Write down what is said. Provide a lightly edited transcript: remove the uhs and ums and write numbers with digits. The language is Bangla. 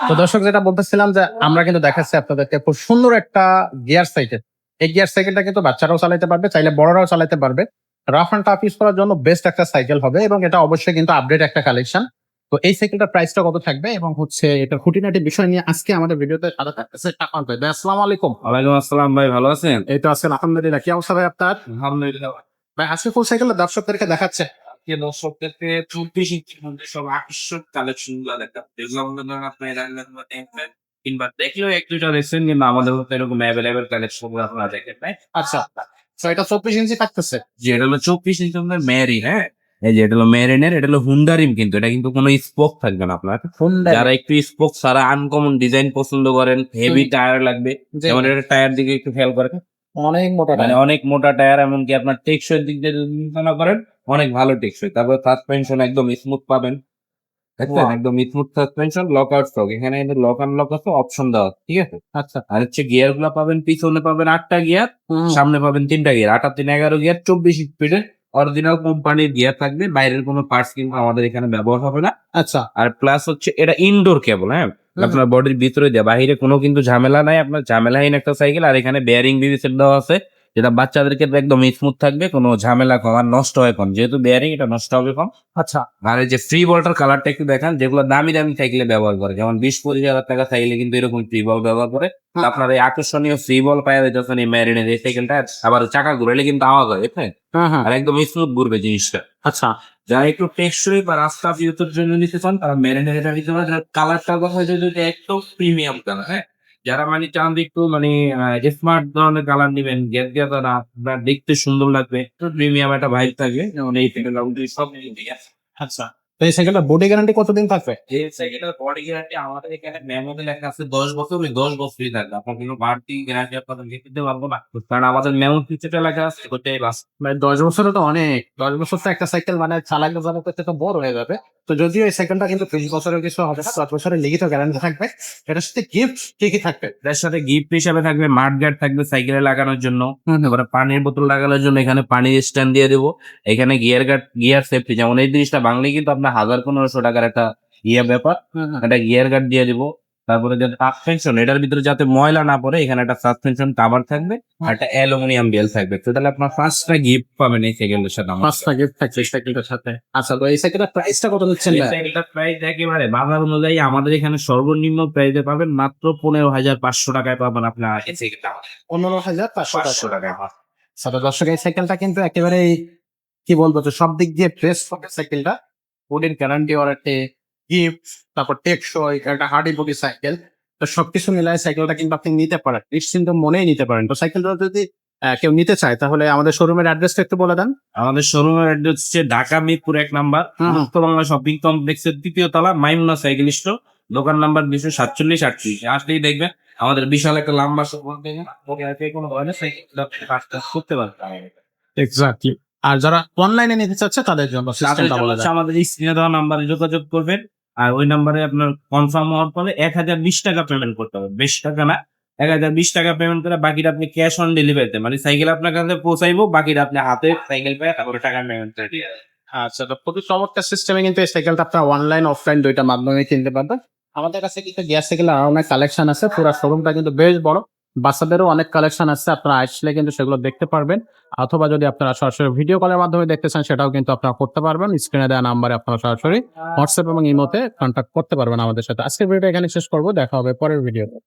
তো দর্শক, যেটা বলতেছিলাম যে আমরা কিন্তু দেখাচ্ছি আপনাদেরকে খুব সুন্দর একটা গিয়ার সাইকেল। এই গিয়ার সাইকেলটা কিন্তু বাচ্চারাও চালাতে পারবে, চাইলে বড়রাও চালাতে পারবে। রাফ অ্যান্ড টাফ ইউজ করার জন্য বেস্ট একটা সাইকেল হবে এবং এটা অবশ্যই কিন্তু আপডেট একটা কালেকশন। তো এই সাইকেলটার প্রাইসটা কত থাকবে এবং হচ্ছে এটার খুঁটিনাটি বিষয় নিয়ে আজকে আমাদের ভিডিওতে সাদা থাকতেছে টাকা ভাই। আসসালামু আলাইকুম। ওয়ালাইকুম আসসালাম ভাই, ভালো আছেন? এই তো আছেন আলহামদুলিল্লাহ। কি অবস্থা ভাই আপনার? আলহামদুলিল্লাহ। ভাই আজকে কোন সাইকেলটা দর্শকদেরকে দেখাচ্ছে? আজকে দর্শকদেরকে 24 ইঞ্চির মধ্যে সব আকর্ষক কালেকশন গুলো দেখাবো। যেগুলো আমাদের ধরেন আপনার এর আগে দেখবেন কিংবা দেখলেও এক দুইটা দেখছেন, কিন্তু আমাদের মধ্যে এরকম অ্যাভেলেবেল কালেকশন গুলো আপনারা দেখেন, তাই? আচ্ছা, তো এটা 24 ইঞ্চি থাকতেছে। যে এটা হলো 24 ইঞ্চি আপনার মেরিন, হ্যাঁ? এই যে এটা হলো মেরিনের, এটা হলো হুন্ডা রিম, কিন্তু এটা কিন্তু কোনো স্পোক থাকবে না আপনার। Honda যারা একটু স্পোক ছাড়া আনকমন ডিজাইন পছন্দ করেন, হেভি টায়ার লাগবে, জি। যেমন এটা টায়ার দিকে একটু খেয়াল করেন, অনেক মোটা মানে অনেক মোটা টায়ার, এমনকি আপনার টেকসই দিক দিয়ে যদি বিবেচনা করেন অনেক ভালো টেকসই। তারপর সাসপেনশন একদম স্মুথ পাবেন, দেখছেন? Wow. একদম smooth suspension, lock out stroke, এখানে কিন্তু লক আনলক আছে অপশন দেওয়া আছে, ঠিক আছে? আচ্ছা। আর হচ্ছে গিয়ার গুলা পাবেন, পিছনে পাবেন 8টা গিয়ার, হুম। সামনে পাবেন 3টা গিয়ার, 8 আর 3 11 গিয়ার, 24 স্পিডের অরিজিনাল কোম্পানির গিয়ার থাকবে। বাইরের কোনো পার্টস কিন্তু আমাদের এখানে ব্যবহার হবে না। আচ্ছা। আর প্লাস হচ্ছে এটা ইনডোর কেবল, হ্যাঁ? আপনার বডির ভিতরে দেওয়া, বাহিরে কোনো কিন্তু ঝামেলা নাই, আপনার ঝামেলাহীন একটা সাইকেল। আর এখানে বেয়ারিং বিবি সেট দেওয়া আছে, যেটা বাচ্চাদের ক্ষেত্রে একদম স্মুথ থাকবে, কোনো ঝামেলা কম, আর নষ্ট হয় কম, যেহেতু বেয়ারিং এটা নষ্ট হবে কম। আচ্ছা। আর এই যে ফ্রি বলটার কালারটা একটু দেখান, যেগুলো দামি দামি সাইকেলে ব্যবহার করে, যেমন 20-25 হাজার টাকা সাইকেলে কিন্তু এরকম ফ্রি বল ব্যবহার করে। হুম। আপনার এই আকর্ষণীয় ফ্রি বল পাওয়া যাইতেছেন এই ম্যারিনের এই সাইকেলটা। আবার চাকা ঘুরাইলে কিন্তু আওয়াজ হয়, বুঝছেন? হ্যাঁ, হ্যাঁ। আর একদম স্মুথ ঘুরবে জিনিসটা। আচ্ছা। যারা একটু টেকসই বা রাস্তা ভিউতের জন্য নিতে চান, তারা মেরিনের এটা নিতে পারেন। কালারটা কথা হচ্ছে যদি একদম প্রিমিয়াম কালার, হ্যাঁ? যারা মানে চান যে একটু মানে স্মার্ট ধরনের কালার নিবেন, গ্যাস গ্যাস আর আপনার দেখতে সুন্দর লাগবে, প্রিমিয়াম একটা ভাইব থাকবে, যেমন এই সাইকেলটা সব ঠিক আছে। আচ্ছা। তো এই সাইকেলটার বডি গ্যারান্টি কতদিন থাকবে? যে সাইকেলের বডি গ্যারান্টি আমাদের এখানে ম্যানুয়ালে লেখা আছে 10 বছর, ওই 10 বছরই থাকবে। আপনার কোনো বাড়তি গ্যারান্টি আপনাদের দিতে পারবো না। কারণ আমাদের ম্যানুয়াল ফিচারটা লেখা আছে ওটাই বাস। ভাই 10 বছরও তো অনেক। 10 বছর তো একটা সাইকেল মানে চালাইতে চালাতে তো বড় হয়ে যাবে। তো যদিও এই সাইকেলটা কিন্তু 20 বছরের কিছু হবে না, 10 বছরের লিখিত গ্যারান্টি থাকবে। এটার সাথে গিফট কি থাকবে? এর সাথে গিফট হিসাবে থাকবে মাড গার্ড থাকবে সাইকেলে লাগানোর জন্য। হুম। তারপরে পানির বোতল লাগানোর জন্য এখানে পানির স্ট্যান্ড দিয়ে দেবো। এখানে গিয়ার গার্ড, গিয়ার সেফটি, যেমন এই জিনিসটা বাংলায় কিন্তু আপনার 1000-1500 টাকার একটা ব্যাপার। হুম, হুম। একটা গিয়ার গার্ড দিয়ে দিব। তারপরে যে সাসপেনশন, এটার ভিতরে যাতে ময়লা না পড়ে, এখানে একটা সাসপেনশন কভার থাকবে আর একটা অ্যালুমিনিয়াম বেল থাকবে। তো তাহলে আপনার 5টা গিফট পাবেন এই সাইকেলের সাথে আমার। 5টা গিফট থাকছে এই সাইকেলটার সাথে। আচ্ছা, তো এই সাইকেলটার প্রাইসটা কত দিচ্ছেন এই ভাই? সাইকেলটার প্রাইস একেবারে বাজার অনুযায়ী আমাদের এখানে সর্বনিম্ন প্রাইসে পাবেন মাত্র 15,500 টাকায় পাবেন আপনার এই সাইকেলটা। 15,500 টাকা। 500 টাকায়। আচ্ছা, তো দর্শক, এই সাইকেলটা কিন্তু একেবারেই কি বলবো, যে সব দিক দিয়ে ফ্রেশ হবে সাইকেলটা। বডির গ্যারান্টি ওয়ারেন্টি, গিফট, তারপর টেকসই, একটা হার্ডি বডি সাইকেল। তো সবকিছু মিলায় সাইকেলটা কিন্তু আপনি নিতে পারেন, নিশ্চিন্ত মনেই নিতে পারেন। তো সাইকেলটা যদি কেউ নিতে চায় তাহলে আমাদের শোরুমের অ্যাড্রেসটা একটু বলে দেন। আমাদের শোরুমের অ্যাড্রেস হচ্ছে ঢাকা মিরপুর 1 নাম্বার, হুম, হুম। মুক্ত বাংলা শপিং কমপ্লেক্সের 3য় তলা, মাইমুনা সাইকেল স্টোর, দোকান নাম্বার 247-38। আসলেই দেখবেন আমাদের বিশাল একটা লম্বা শোরুম থেকে কোনো ধরনের সাইকেল করতে পারবেন। এক্স্যাক্টলি। আর যারা অনলাইনে নিতে চাচ্ছে তাদের জন্য তাদের সিস্টেমটা জন্য বলে হচ্ছে দেন। আমাদের এই স্ক্রিনে দেওয়া নাম্বারে যোগাযোগ করবেন। আর ওই নাম্বারে আপনার কনফার্ম হওয়ার পরে 1020 টাকা পেমেন্ট করতে হবে, বেশি টাকা না। 1020 টাকা পেমেন্ট করে বাকিটা আপনি ক্যাশ অন ডেলিভারিতে, মানে সাইকেল আপনার কাছে পৌঁছাইবো, বাকিটা আপনি হাতে সাইকেল পেয়ে তারপরে টাকা পেমেন্ট করে দিয়ে দেবেন। আচ্ছা, তো খুবই চমৎকার সিস্টেমে কিন্তু এই সাইকেলটা আপনার অনলাইন অফলাইন দুইটা মাধ্যমে কিনতে পারবেন। আমাদের কাছে কিন্তু গিয়ার সাইকেলের আরো অনেক কালেকশন আছে, পুরো শোরুমটা কিন্তু বেশ বড়। বাচ্চাদেরও অনেক কালেকশন আছে, আপনারা আসলে কিন্তু সেগুলো দেখতে পারবেন। অথবা যদি আপনারা সরাসরি ভিডিও কলের মাধ্যমে দেখতে চান সেটাও কিন্তু আপনারা করতে পারবেন। স্ক্রিনে দেওয়া নাম্বারে আপনারা সরাসরি হোয়াটসঅ্যাপ এবং ইমোতে কন্ট্যাক্ট করতে পারবেন আমাদের সাথে। আজকের ভিডিওটা এখানে শেষ করবো, দেখা হবে পরের ভিডিওতে।